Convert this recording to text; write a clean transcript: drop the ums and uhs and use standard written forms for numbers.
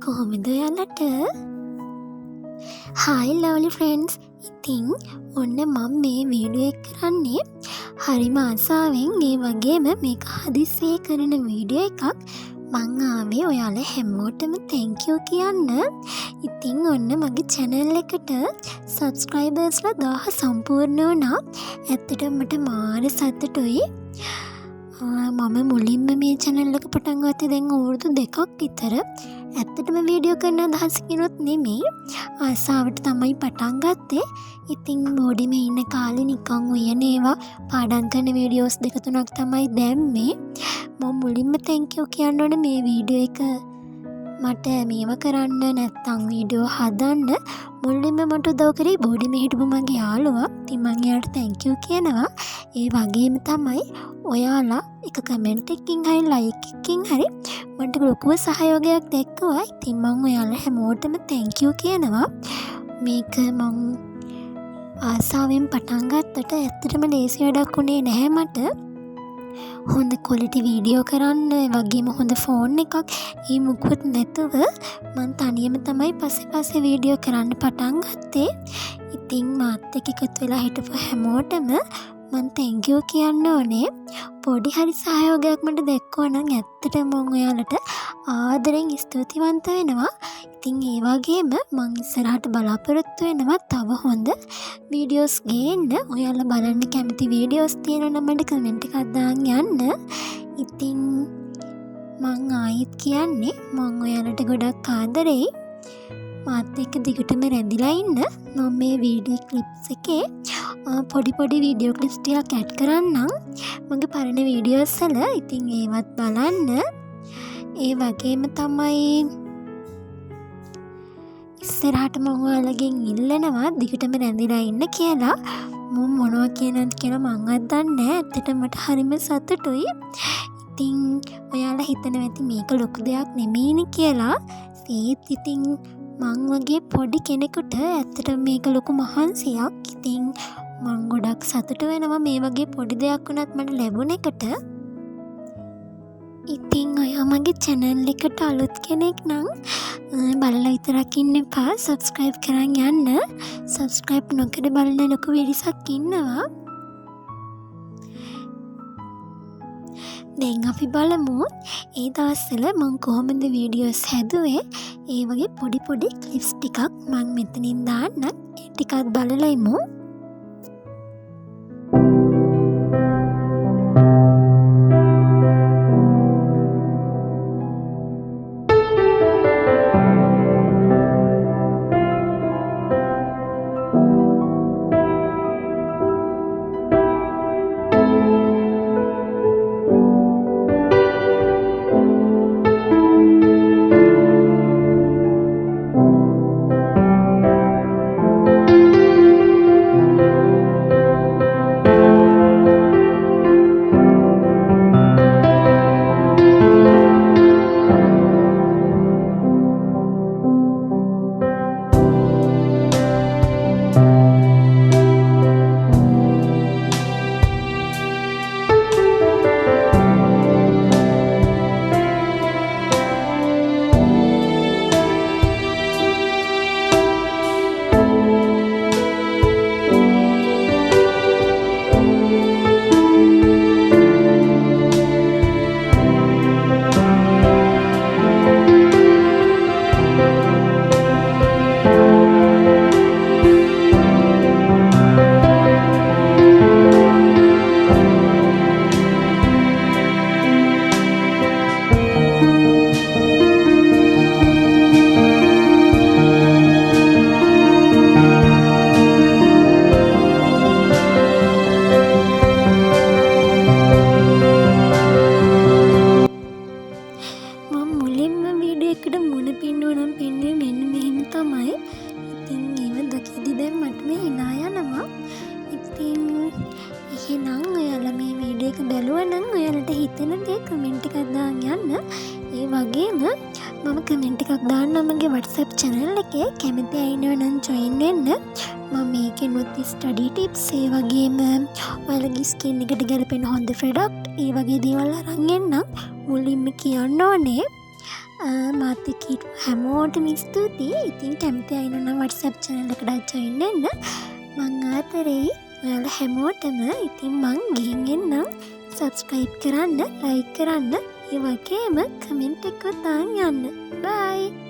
කොහොමද ඔයාලට? Hi lovely friends. ඉතින් ඔන්න මම මේ වීඩියෝ එක කරන්නේ හරිම ආසාවෙන් ඒ වගේම මේක හදිස්සියේ කරන වීඩියෝ එකක්. මං ආවේ ඔයාලා හැමෝටම thank you කියන්න. ඉතින් ඔන්න මගේ channel එකට subscribersලා 1000 සම්පූර්ණ වුණා. ඇත්තටම මට මාර සතුටුයි. මම මුලින්ම මේ channel එක පටන් ගත්තේ දැන් අවුරුදු 2ක් විතර. ඇත්තටම වීඩියෝ කරන අදහසකිනුත් නෙමෙයි, ආසාවට තමයි පටන් ගත්තේ. ඉතින් බෝඩිමේ ඉන්න කාලේ නිකන් උයන ඒවා පාඩම් කරන වීඩියෝස් 2-3ක් තමයි දැම්මේ. මම මුලින්ම thank you කියන්න ඕනේ මේ වීඩියෝ එක මට මේව කරන්න නැත්තම් වීඩියෝ හදන්න මුලින්ම මට උදව් කරේ බෝඩිමේ හිටපු මගේ යාළුවා. ඉතින් මම එයාට thank you කියනවා. ඒ වගේම තමයි ඔයාලා එක කමෙන්ට් එකකින් හරි ලයික් එකකින් හරි මට ලොකුව සහයෝගයක් දැක්වුවා. ඉතින් මම ඔයාලා හැමෝටම thank you කියනවා. මේක මම ආසාවෙන් පටන් ගත්තට ඇත්තටම ලේසි වැඩක් උනේ නැහැ මට. හොඳ quality වීඩියෝ කරන්න, ඒ වගේම හොඳ ෆෝන් එකක් ඒ මුකුත් නැතුව මම තනියම තමයි පස්සේ වීඩියෝ කරන්න පටන් ගත්තේ. ඉතින් මාත් එක්ක එකතු වෙලා හිටපු හැමෝටම මම thank you කියන්න ඕනේ. පොඩි හරි සහයෝගයක් මට දැක්වුවා නම් ඇත්තටම මම ඔයාලට ආදරෙන් ස්තුතිවන්ත වෙනවා. ඉතින් ඒ වගේම මම ඉස්සරහට බලාපොරොත්තු වෙනවා තව හොඳ වීඩියෝස් ගේන්න. ඔයාලා බලන්න කැමති වීඩියෝස් තියෙනවා නම් මට කමෙන්ට් එකක් දාන්න යන්න. ඉතින් මම ආයෙත් කියන්නේ මම ඔයාලට ගොඩක් ආදරෙයි. මාත් එක්ක දිගටම රැඳිලා ඉන්න. මම මේ වීඩියෝ ක්ලිප්ස් එකේ පොඩි වීඩියෝ ක්ලිප්ස් ටිකක් ඇඩ් කරන්නම් මගේ පරණ වීඩියෝස් වල. ඉතින් ඒවත් බලන්න. ඒ වගේම තමයි ඉස්සරහට මම ඔයාලගෙන් ඉල්ලනවා දිගටම රැඳිලා ඉන්න කියලා. මම මොනවා කියනද කියලා මංවත් දන්නේ නැහැ. ඇත්තටම මට හරිම සතුටුයි. ඉතින් ඔයාලා හිතනවා ඇති මේක ලොකු දෙයක් නෙමෙයිනේ කියලා. ඒත් ඉතින් මං වගේ පොඩි කෙනෙකුට ඇත්තට මේක ලොකු මහන්සියක්. ඉතින් මං ගොඩක් සතුටු වෙනවා මේ වගේ පොඩි දෙයක් වුණත් මට ලැබුණ එකට. ඉතින් ඔයා මගේ channel එකට අලුත් කෙනෙක් නම් බලලා විතරක් ඉන්න එපා, subscribe කරන් යන්න. subscribe නොකර බලන ලොකු පිරිසක් ඉන්නවා. දැන් අපි බලමු ඒ දවස්වල මම කොහොමද වීඩියෝස් හැදුවේ. ඒ වගේ පොඩි ක්ලිප්ස් ටිකක් මම මෙතනින් දාන්නම්. ඒ ටිකක් බලලා ඉමු. එහෙනම් ඔයාලා මේ වීඩියෝ එක බැලුවා නම් ඔයාලට හිතෙන දේ කමෙන්ට් එකක් දාන්න යන්න. ඒ වගේම මම කමෙන්ට් එකක් දාන්නම් මගේ WhatsApp channel එකේ. කැමති අය ඉන්නවා නම් join වෙන්න. මම මේකෙනුත් study tips ඒ වගේම ඔයාලගේ skin එකට ගැලපෙන හොඳ product ඒ වගේ දේවල් අරන් එන්නම්. මුලින්ම කියන්න ඕනේ මාත් එක්ක හිටපු හැමෝටම ස්තුතියි. ඉතින් කැමති අය නම් WhatsApp channel එකකට join වෙන්න. මං ආතරෙයි ඔයාලා හැමෝටම. ඉතින් මං ගිහින් එන්නම්. subscribe කරන්න, like කරන්න, ඒ වගේම comment එකක් දාන්න යන්න. bye.